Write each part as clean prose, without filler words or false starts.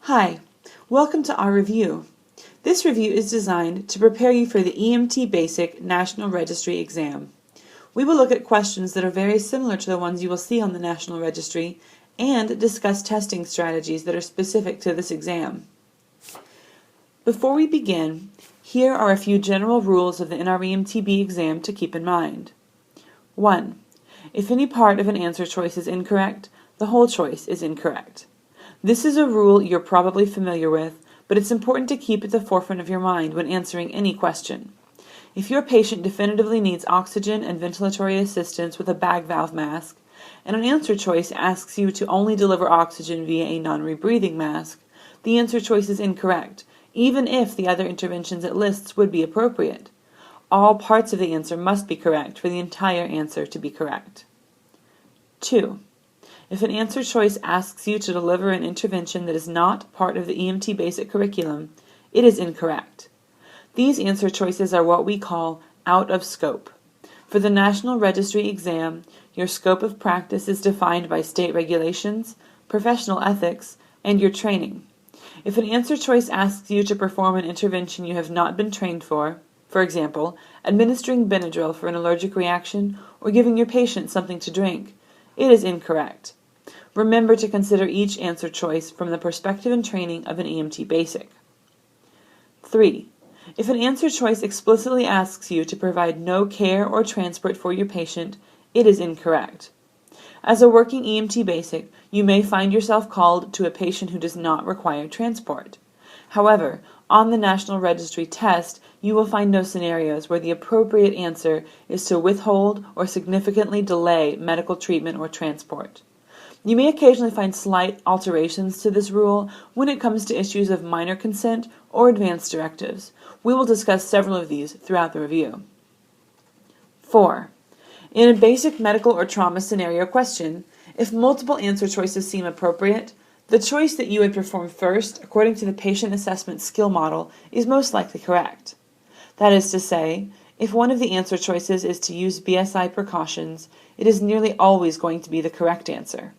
Hi, welcome to our review. This review is designed to prepare you for the EMT Basic National Registry exam. We will look at questions that are very similar to the ones you will see on the National Registry and discuss testing strategies that are specific to this exam. Before we begin, here are a few general rules of the NREMTB exam to keep in mind. 1. If any part of an answer choice is incorrect, the whole choice is incorrect. This is a rule you're probably familiar with, but it's important to keep at the forefront of your mind when answering any question. If your patient definitively needs oxygen and ventilatory assistance with a bag valve mask, and an answer choice asks you to only deliver oxygen via a non-rebreathing mask, the answer choice is incorrect, even if the other interventions it lists would be appropriate. All parts of the answer must be correct for the entire answer to be correct. 2. If an answer choice asks you to deliver an intervention that is not part of the EMT Basic curriculum, it is incorrect. These answer choices are what we call out of scope. For the National Registry exam, your scope of practice is defined by state regulations, professional ethics, and your training. If an answer choice asks you to perform an intervention you have not been trained for example, administering Benadryl for an allergic reaction or giving your patient something to drink, it is incorrect. Remember to consider each answer choice from the perspective and training of an EMT Basic. 3. If an answer choice explicitly asks you to provide no care or transport for your patient, it is incorrect. As a working EMT Basic, you may find yourself called to a patient who does not require transport. However, on the National Registry test, you will find no scenarios where the appropriate answer is to withhold or significantly delay medical treatment or transport. You may occasionally find slight alterations to this rule when it comes to issues of minor consent or advance directives. We will discuss several of these throughout the review. 4. In a basic medical or trauma scenario question, if multiple answer choices seem appropriate, the choice that you would perform first, according to the patient assessment skill model, is most likely correct. That is to say, if one of the answer choices is to use BSI precautions, it is nearly always going to be the correct answer.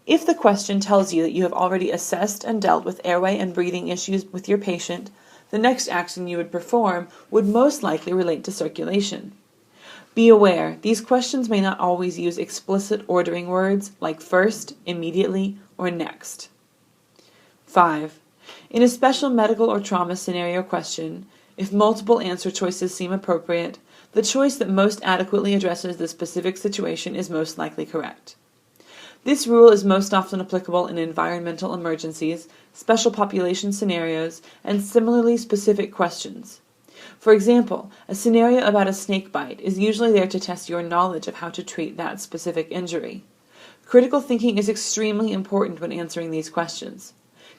If the question tells you that you have already assessed and dealt with airway and breathing issues with your patient, the next action you would perform would most likely relate to circulation. Be aware, these questions may not always use explicit ordering words like first, immediately, or next. 5. In a special medical or trauma scenario question, if multiple answer choices seem appropriate, the choice that most adequately addresses the specific situation is most likely correct. This rule is most often applicable in environmental emergencies, special population scenarios, and similarly specific questions. For example, a scenario about a snake bite is usually there to test your knowledge of how to treat that specific injury. Critical thinking is extremely important when answering these questions.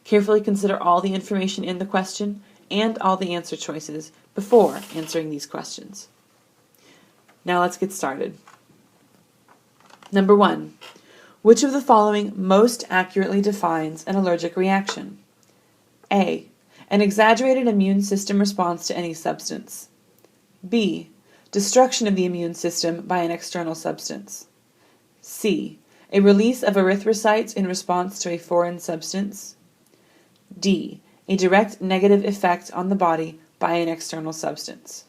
Carefully consider all the information in the question and all the answer choices before answering these questions. Now let's get started. Number 1. Which of the following most accurately defines an allergic reaction? A. An exaggerated immune system response to any substance. B. Destruction of the immune system by an external substance. C. A release of erythrocytes in response to a foreign substance. D. A direct negative effect on the body by an external substance.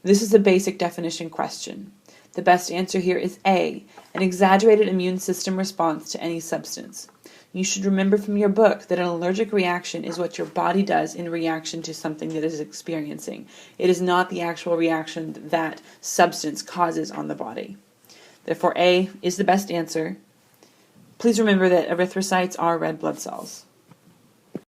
This is a basic definition question. The best answer here is A, an exaggerated immune system response to any substance. You should remember from your book that an allergic reaction is what your body does in reaction to something that it is experiencing. It is not the actual reaction that substance causes on the body. Therefore, A is the best answer. Please remember that erythrocytes are red blood cells.